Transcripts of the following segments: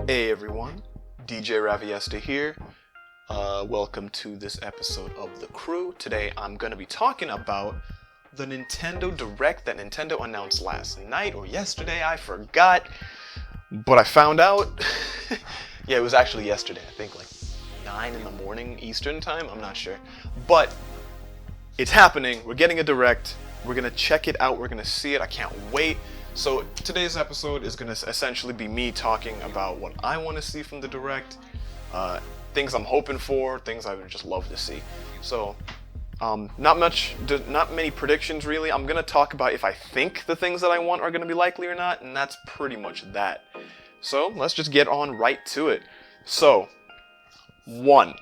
Hey everyone, DJ Raviesta here. Welcome to this episode of The Crew. Today I'm going to be talking about the Nintendo Direct that Nintendo announced last night or yesterday, I forgot. But I found out, yeah, it was actually yesterday, I think like 9 in the morning Eastern time, I'm not sure. But it's happening, we're getting a Direct, we're going to check it out, we're going to see it, I can't wait. So today's episode is going to essentially be me talking about what I want to see from the Direct, things I'm hoping for, things I would just love to see. So not many predictions really. I'm going to talk about if I think the things that I want are going to be likely or not, and that's pretty much that. So let's just get on right to it. So, 1.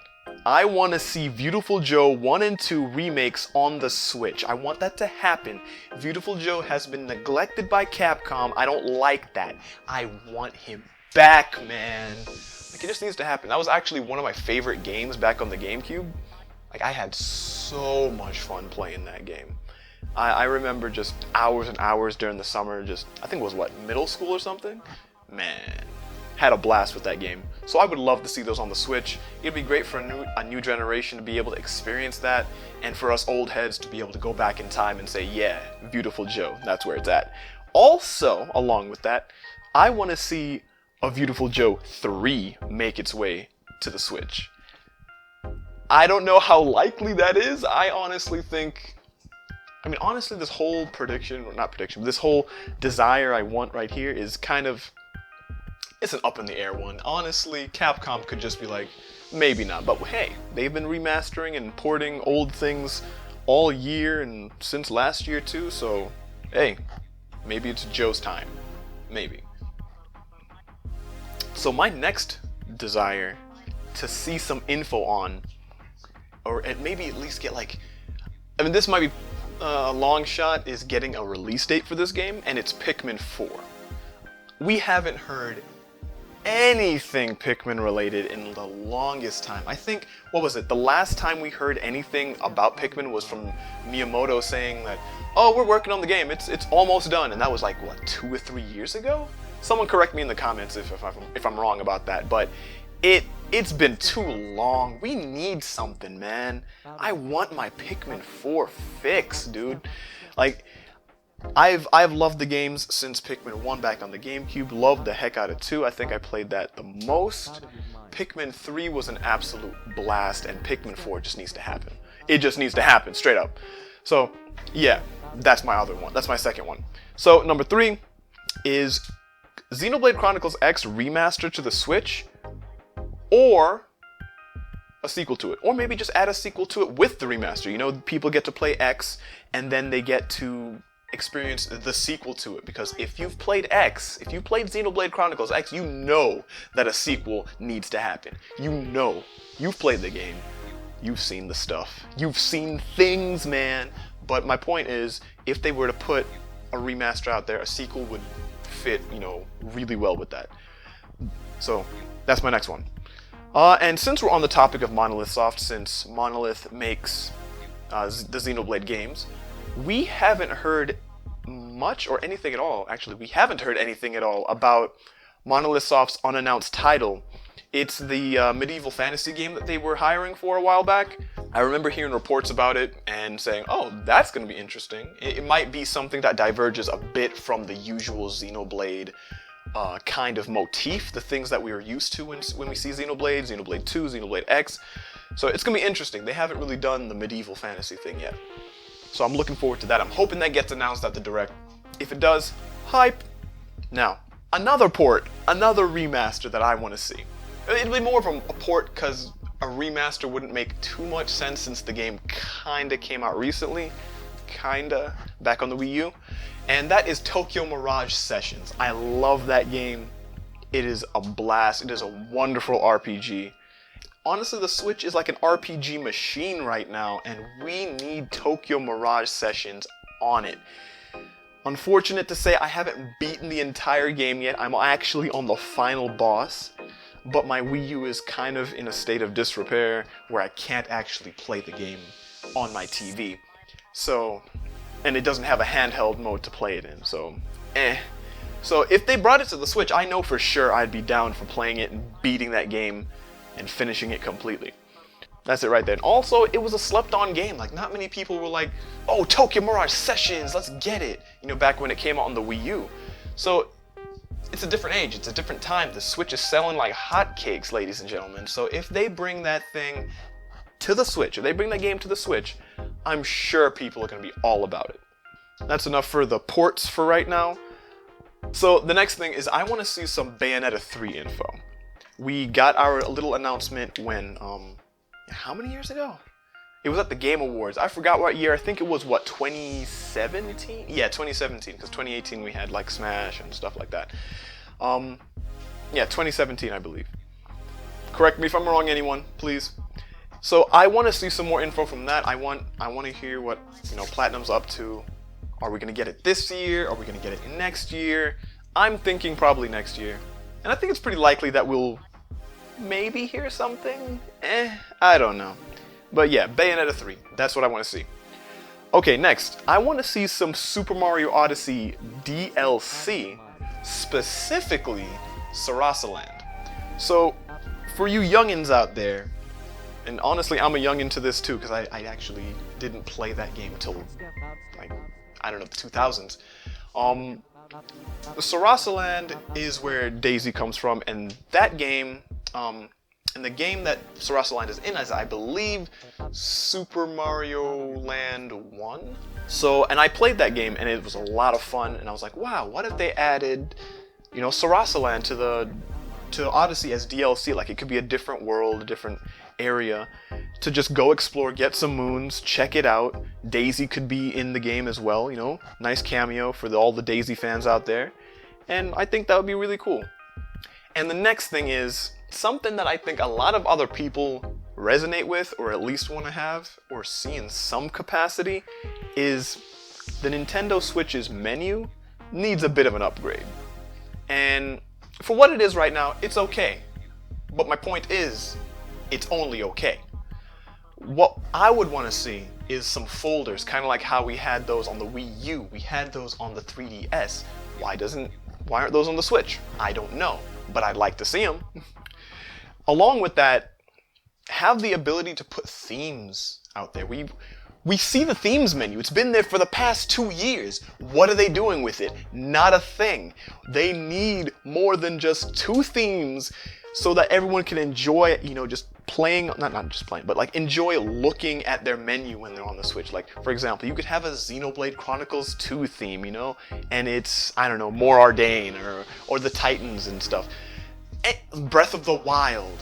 I want to see Beautiful Joe 1 and 2 remakes on the Switch. I want that to happen. Beautiful Joe has been neglected by Capcom. I don't like that. I want him back, man. Like, it just needs to happen. That was actually one of my favorite games back on the GameCube. Like, I had so much fun playing that game. I remember just hours and hours during the summer, I think it was middle school or something? Man. Had a blast with that game. So I would love to see those on the Switch. It'd be great for a new generation to be able to experience that, and for us old heads to be able to go back in time and say, yeah, Beautiful Joe, that's where it's at. Also, along with that, I want to see a Beautiful Joe 3 make its way to the Switch. I don't know how likely that is. I honestly think... this whole this whole desire I want right here is kind of... It's an up in the air one. Honestly, Capcom could just be like, maybe not. But hey, they've been remastering and porting old things all year and since last year too, so hey, maybe it's Joe's time. Maybe. So my next desire to see some info on, or maybe at least get this might be a long shot, is getting a release date for this game, and it's Pikmin 4. We haven't heard anything Pikmin related in the longest time. I think, the last time we heard anything about Pikmin was from Miyamoto saying that, oh, we're working on the game, it's almost done, and that was 2 or 3 years ago? Someone correct me in the comments if I'm wrong about that, but it's been too long. We need something, man. I want my Pikmin 4 fix, dude. I've loved the games since Pikmin 1 back on the GameCube, loved the heck out of 2, I think I played that the most. Pikmin 3 was an absolute blast, and Pikmin 4 just needs to happen. It just needs to happen, straight up. So, yeah, that's my other one, that's my second one. So, number 3 is Xenoblade Chronicles X Remaster to the Switch, or a sequel to it. Or maybe just add a sequel to it with the remaster. You know, people get to play X, and then they get to experience the sequel to it, because if you've played Xenoblade Chronicles X, you know that a sequel needs to happen. You know, you've played the game, you've seen the stuff, you've seen things, man. But my point is, if they were to put a remaster out there, a sequel would fit, really well with that. So that's my next one. And since we're on the topic of Monolith Soft, since Monolith makes the Xenoblade games, we haven't heard much or anything at all. Actually, we haven't heard anything at all about Monolith Soft's unannounced title. It's the medieval fantasy game that they were hiring for a while back. I remember hearing reports about it and saying, oh, that's going to be interesting. It might be something that diverges a bit from the usual Xenoblade kind of motif, the things that we are used to when we see Xenoblade, Xenoblade 2, Xenoblade X. So it's going to be interesting. They haven't really done the medieval fantasy thing yet. So I'm looking forward to that. I'm hoping that gets announced at the Direct. If it does, hype. Now, another port, another remaster that I want to see. It'll be more of a port because a remaster wouldn't make too much sense since the game kinda came out recently. Back on the Wii U. And that is Tokyo Mirage Sessions. I love that game. It is a blast. It is a wonderful RPG. Honestly, the Switch is like an RPG machine right now, and we need Tokyo Mirage Sessions on it. Unfortunate to say, I haven't beaten the entire game yet. I'm actually on the final boss, but my Wii U is kind of in a state of disrepair where I can't actually play the game on my TV. So, and it doesn't have a handheld mode to play it in, so So if they brought it to the Switch, I know for sure I'd be down for playing it and beating that game and finishing it completely. That's it right there. And also, it was a slept-on game. Like, not many people were like, oh, Tokyo Mirage Sessions, let's get it. You know, back when it came out on the Wii U. So, it's a different age. It's a different time. The Switch is selling like hotcakes, ladies and gentlemen. So, if they bring that thing to the Switch, if they bring that game to the Switch, I'm sure people are going to be all about it. That's enough for the ports for right now. So, the next thing is I want to see some Bayonetta 3 info. We got our little announcement when, how many years ago? It was at the Game Awards. I forgot what year. I think it was, what, 2017? Yeah, 2017, because 2018 we had, like, Smash and stuff like that. Yeah, 2017, I believe. Correct me if I'm wrong, anyone, please. So I want to see some more info from that. I want to hear what, you know, Platinum's up to. Are we going to get it this year? Are we going to get it next year? I'm thinking probably next year. And I think it's pretty likely that we'll maybe hear something? I don't know. But yeah, Bayonetta 3. That's what I want to see. Okay, next. I want to see some Super Mario Odyssey DLC, specifically Sarasaland. So, for you youngins out there, and honestly, I'm a youngin to this too, because I actually didn't play that game until, like, I don't know, the 2000s. Sarasaland is where Daisy comes from, and that game, and the game that Sarasaland is in is, I believe, Super Mario Land 1. So, and I played that game, and it was a lot of fun, and I was like, wow, what if they added, you know, Sarasaland to Odyssey as DLC? Like, it could be a different world, a different area to just go explore, get some moons, check it out. Daisy could be in the game as well, you know, nice cameo for all the Daisy fans out there. And I think that would be really cool. And the next thing is something that I think a lot of other people resonate with, or at least want to have, or see in some capacity, is the Nintendo Switch's menu needs a bit of an upgrade. And for what it is right now, it's okay. But my point is, it's only okay. What I would want to see is some folders, kind of like how we had those on the Wii U. We had those on the 3DS. Why aren't those on the Switch? I don't know, but I'd like to see them. Along with that, have the ability to put themes out there. We see the themes menu. It's been there for the past 2 years. What are they doing with it? Not a thing. They need more than just 2 themes so that everyone can enjoy, you know, just playing, not just playing, but like enjoy looking at their menu when they're on the Switch. Like, for example, you could have a Xenoblade Chronicles 2 theme, you know, and it's, I don't know, more Ardain or the Titans and stuff. Breath of the Wild.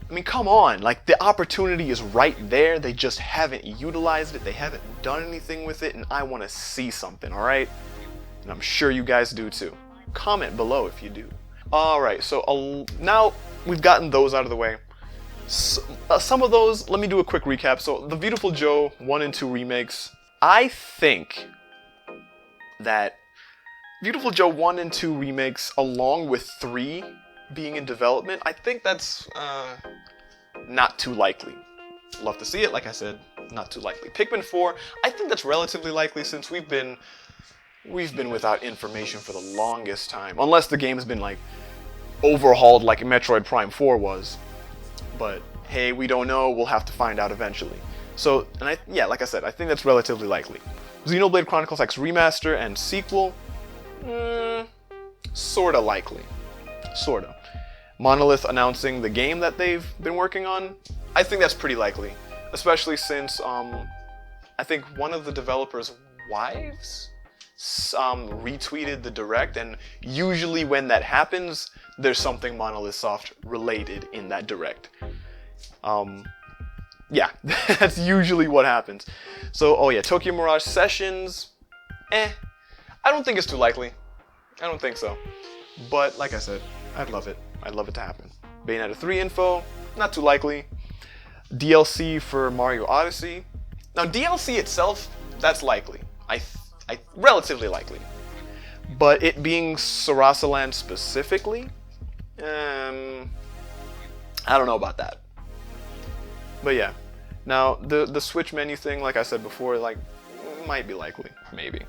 I mean, come on, like, the opportunity is right there. They just haven't utilized it. They haven't done anything with it, and I want to see something, alright? And I'm sure you guys do too. Comment below if you do. Alright, so now we've gotten those out of the way. So, some of those, let me do a quick recap. So, the Beautiful Joe 1 and 2 remakes. I think that Beautiful Joe 1 and 2 remakes, along with 3 being in development, I think that's not too likely. Love to see it, like I said, not too likely. Pikmin 4, I think that's relatively likely since we've been without information for the longest time. Unless the game's been, like, overhauled like Metroid Prime 4 was. But, hey, we don't know, we'll have to find out eventually. So, and yeah, like I said, I think that's relatively likely. Xenoblade Chronicles X Remaster and sequel, sorta likely. Sorta. Monolith announcing the game that they've been working on, I think that's pretty likely. Especially since, I think one of the developers' wives retweeted the Direct, and usually when that happens, there's something Monolith Soft related in that Direct. Yeah, that's usually what happens. So, oh yeah, Tokyo Mirage Sessions, I don't think it's too likely. I don't think so. But, like I said, I'd love it. I'd love it to happen. Bayonetta 3 info, not too likely. DLC for Mario Odyssey. Now, DLC itself, that's likely. Relatively likely. But it being Sarasaland specifically, I don't know about that. But yeah. Now, the Switch menu thing, like I said before, like, might be likely. Maybe.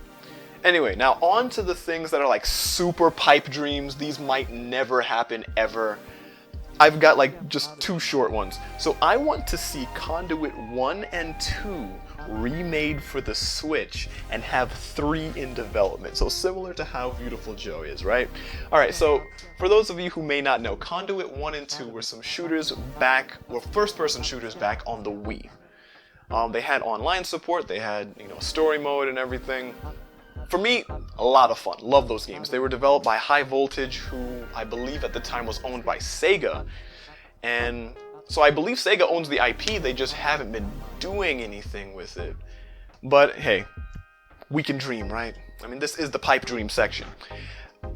Anyway, now on to the things that are like super pipe dreams. These might never happen ever. I've got like just 2 short ones. So I want to see Conduit 1 and 2 remade for the Switch and have 3 in development. So similar to how Beautiful Joe is, right? Alright, so for those of you who may not know, Conduit 1 and 2 were some shooters back, or first-person shooters back on the Wii. They had online support, they had, story mode and everything. For me, a lot of fun. Love those games. They were developed by High Voltage, who I believe at the time was owned by Sega. And so I believe Sega owns the IP, they just haven't been doing anything with it. But hey, we can dream, right? I mean, this is the pipe dream section.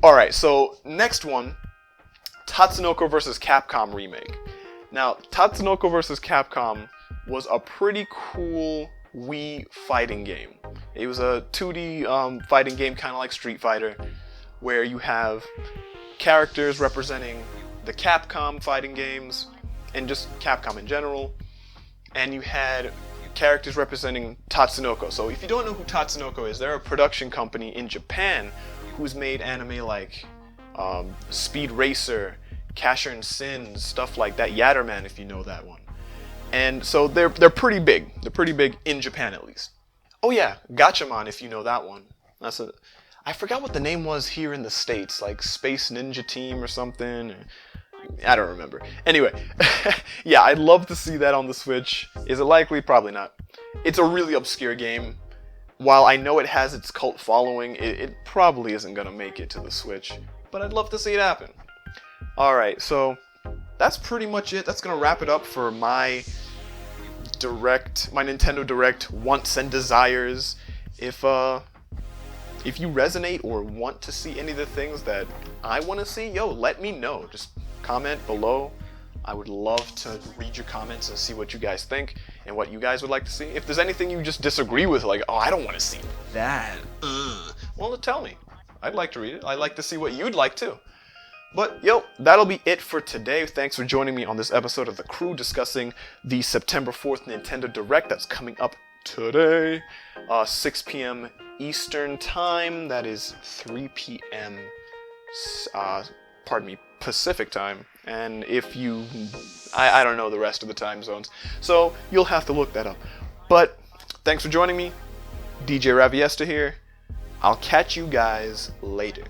Alright, so next one, Tatsunoko vs. Capcom remake. Now, Tatsunoko vs. Capcom was a pretty cool Wii fighting game. It was a 2D fighting game, kind of like Street Fighter, where you have characters representing the Capcom fighting games, and just Capcom in general, and you had characters representing Tatsunoko. So if you don't know who Tatsunoko is, they're a production company in Japan who's made anime like Speed Racer, Casher and Sins, stuff like that, Yatterman if you know that one. And so they're pretty big. They're pretty big in Japan at least. Oh yeah, Gatchaman if you know that one. I forgot what the name was here in the States, like Space Ninja Team or something. I don't remember. Anyway, yeah, I'd love to see that on the Switch. Is it likely? Probably not. It's a really obscure game. While I know it has its cult following, it probably isn't going to make it to the Switch. But I'd love to see it happen. Alright, so that's pretty much it. That's going to wrap it up for my Nintendo Direct wants and desires. If you resonate or want to see any of the things that I want to see, let me know. Just comment below. I would love to read your comments and see what you guys think and what you guys would like to see. If there's anything you just disagree with, like, oh, I don't want to see that, well, tell me. I'd like to read it. I'd like to see what you'd like too. But, that'll be it for today. Thanks for joining me on this episode of The Crew discussing the September 4th Nintendo Direct that's coming up today, 6 p.m. Eastern Time. That is 3 p.m. Pacific Time. And if you, I don't know the rest of the time zones, so you'll have to look that up. But thanks for joining me. DJ Raviesta here. I'll catch you guys later.